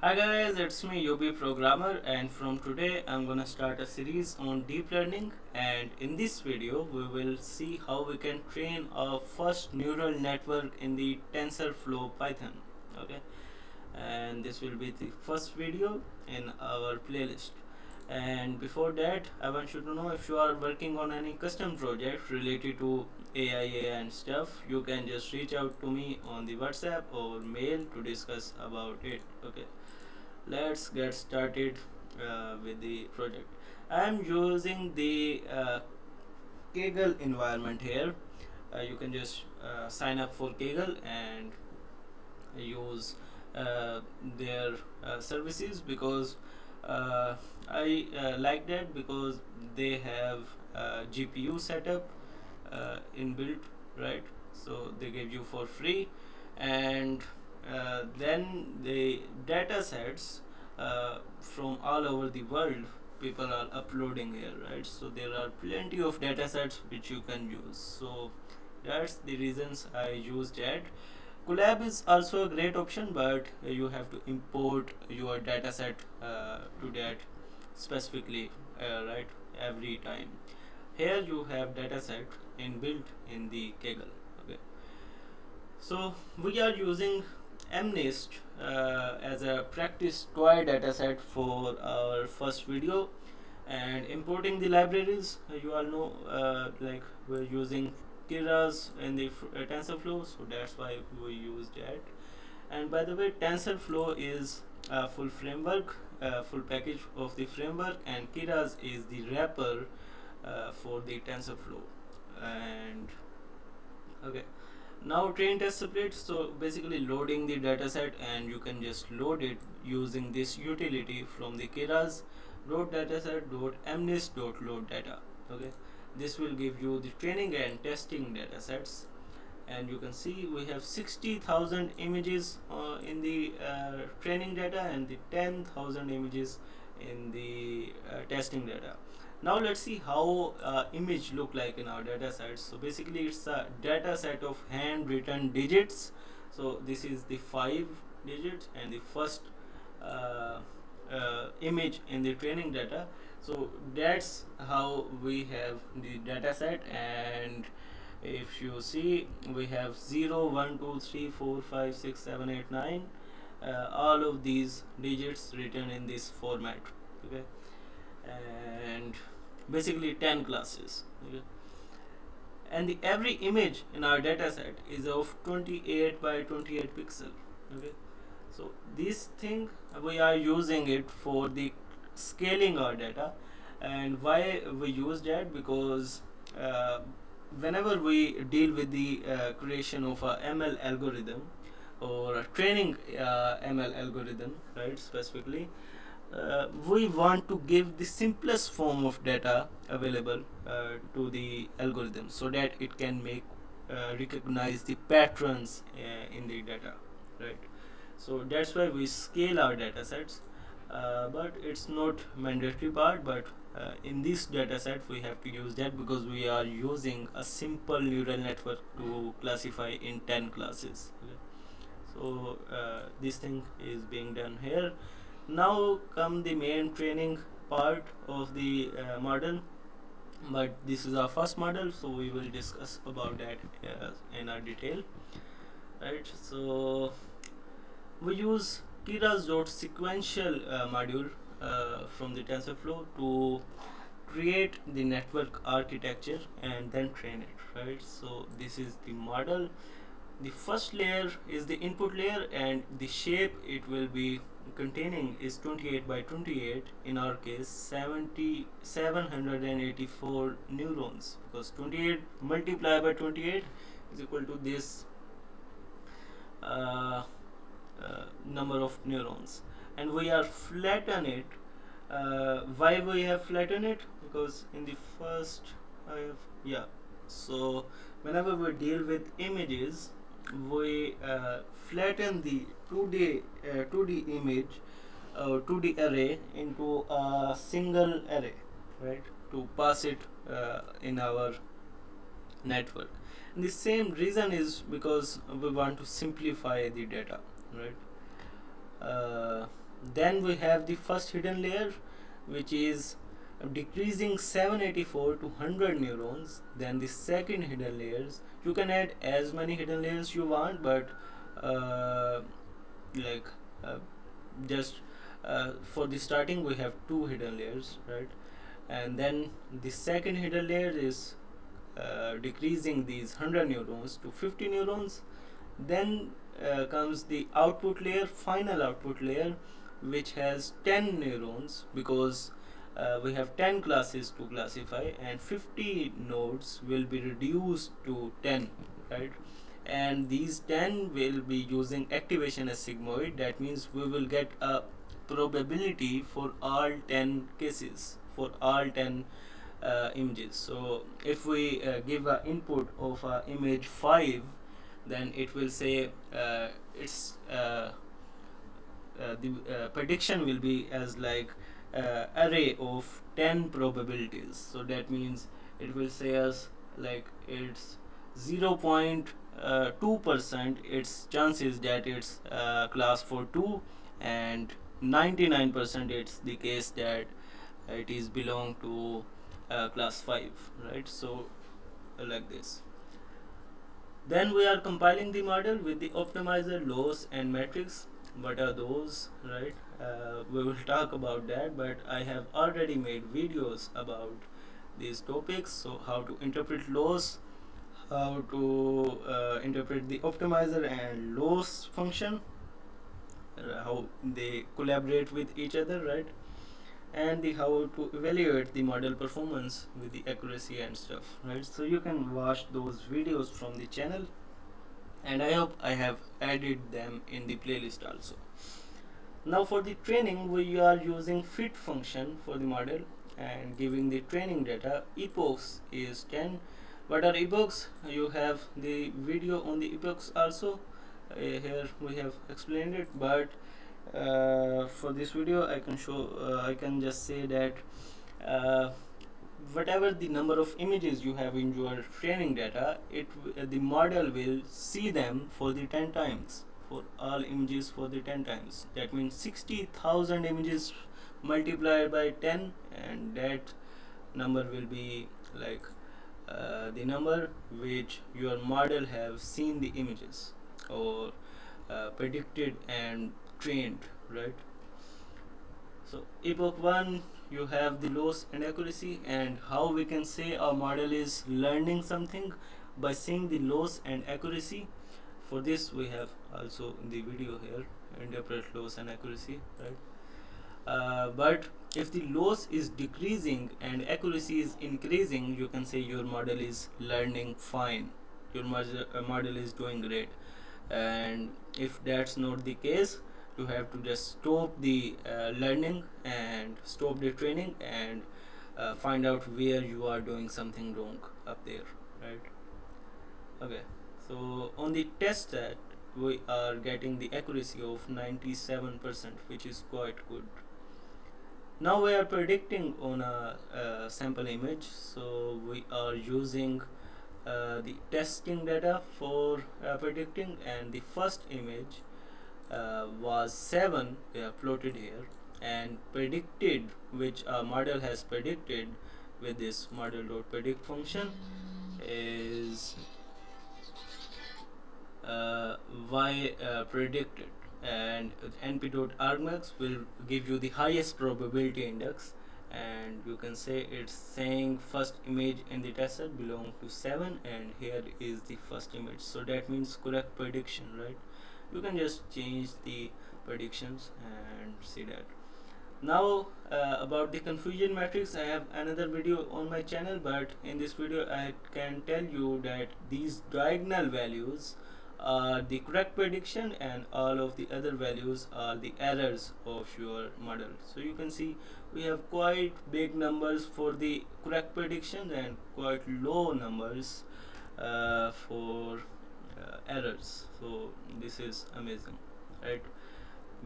Hi guys, it's me Ubprogrammer, and from today I'm gonna start a series on deep learning, and in this video we will see how we can train our first neural network in the TensorFlow Python. Okay, and this will be the first video in our playlist. And before that, I want you to know, if you are working on any custom project related to AI and stuff, you can just reach out to me on the WhatsApp or mail to discuss about it. Okay, let's get started with the project. I am using the Kaggle environment here. You can just sign up for Kaggle and use their services, because I like that, because they have GPU setup inbuilt, right? So they give you for free, and then the data sets from all over the world people are uploading here, right? So there are plenty of data sets which you can use. So that's the reasons I use that. Collab is also a great option, but you have to import your dataset to that specifically, right? Every time. Here you have dataset inbuilt in the Kaggle. Okay. So we are using MNIST as a practice toy dataset for our first video, and importing the libraries. You all know, like we're using Keras in the TensorFlow, so that's why we use that. And by the way, TensorFlow is a full framework, full package of the framework, and Keras is the wrapper for the TensorFlow. And okay, now train test split. So basically loading the dataset, and you can just load it using this utility from the Keras dot dataset dot mnist dot load data. Okay, this will give you the training and testing datasets, and you can see we have 60,000 images in the training data, and the 10,000 images in the testing data. Now let's see how image look like in our data set. So basically it's a data set of handwritten digits. So this is the 5 digits and the first uh, image in the training data. So that's how we have the data set. And if you see, we have 0 1 2 3 4 5 6 7 8 9, all of these digits written in this format. Okay, and basically 10 classes. Okay, and the every image in our data set is of 28 by 28 pixel. Okay, so this thing we are using it for the scaling our data. And why we use that? Because whenever we deal with the creation of a ML algorithm, or a training ML algorithm, right, specifically, we want to give the simplest form of data available to the algorithm, so that it can make recognize the patterns in the data, right? So that's why we scale our data sets, but it's not mandatory part. But in this data set we have to use that, because we are using a simple neural network to classify in 10 classes. Okay, so this thing is being done here. Now come the main training part of the model, but this is our first model, so we will discuss about that in our detail, right? So we use Keras.sequential module from the TensorFlow to create the network architecture and then train it, right? So this is the model. The first layer is the input layer, and the shape it will be containing is 28 by 28, in our case 784 neurons, because 28 multiplied by 28 is equal to this uh, number of neurons. And we are flatten it. Why we have flatten it? Because in the first I have, yeah, so whenever we deal with images, we flatten the 2D image, 2D array into a single array, right, to pass it in our network. And the same reason is because we want to simplify the data, right? Then we have the first hidden layer, which is decreasing 784 to 100 neurons. Then the second hidden layers, you can add as many hidden layers you want, but like uh, just for the starting we have two hidden layers, right? And then the second hidden layer is decreasing these 100 neurons to 50 neurons. Then comes the output layer, final output layer, which has 10 neurons, because we have 10 classes to classify, and 50 nodes will be reduced to 10, right? And these 10 will be using activation as sigmoid. That means we will get a probability for all 10 cases, for all 10 images. So if we give an input of image 5, then it will say it's the prediction will be as like array of 10 probabilities. So that means it will say us like it's 0.2% its chances that it's class for 2, and 99% it's the case that it is belong to class 5, right? So like this. Then we are compiling the model with the optimizer, loss and metrics. What are those, right? We will talk about that, but I have already made videos about these topics. So how to interpret loss, how to interpret the optimizer and loss function, how they collaborate with each other, right? And the how to evaluate the model performance with the accuracy and stuff, right? So you can watch those videos from the channel, and I hope I have added them in the playlist also. Now for the training, we are using fit function for the model and giving the training data. Epochs is 10. What are epochs? You have the video on the epochs also. Here we have explained it, but for this video I can show I can just say that whatever the number of images you have in your training data, the model will see them for the 10 times, for all images for the 10 times. That means 60,000 images multiplied by 10, and that number will be like the number which your model have seen the images, or predicted and trained, right? So epoch 1, you have the loss and accuracy, and how we can say our model is learning something by seeing the loss and accuracy. For this we have also in the video here, interpret loss and accuracy, right? But if the loss is decreasing and accuracy is increasing, you can say your model is learning fine, your model is doing great. And if that's not the case, you have to just stop the learning and stop the training, and find out where you are doing something wrong up there, right? Okay, so on the test set we are getting the accuracy of 97%, which is quite good. Now we are predicting on a sample image, so we are using the testing data for predicting, and the first image was 7, we have plotted here, and predicted, which our model has predicted with this model.predict function, is y predicted, and np.argmax will give you the highest probability index, and you can say it's saying first image in the test set belong to 7, and here is the first image, so that means correct prediction, right? You can just change the predictions and see that. Now about the confusion matrix, I have another video on my channel, but in this video I can tell you that these diagonal values are the correct prediction, and all of the other values are the errors of your model. So you can see we have quite big numbers for the correct prediction and quite low numbers for errors. So this is amazing, right?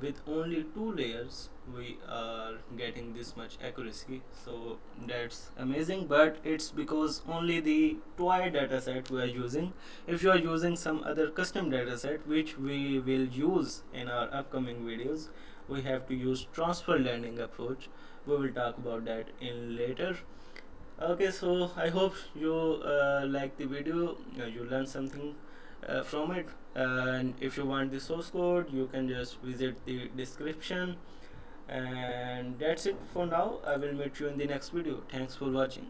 with only 2 layers we are getting this much accuracy, so that's amazing. But it's because only the toy dataset we are using. If you are using some other custom dataset which we will use in our upcoming videos, we have to use transfer learning approach. We will talk about that in later. Okay, so I hope you like the video, you learned something from it, and if you want the source code you can just visit the description. And that's it for now. I will meet you in the next video. Thanks for watching.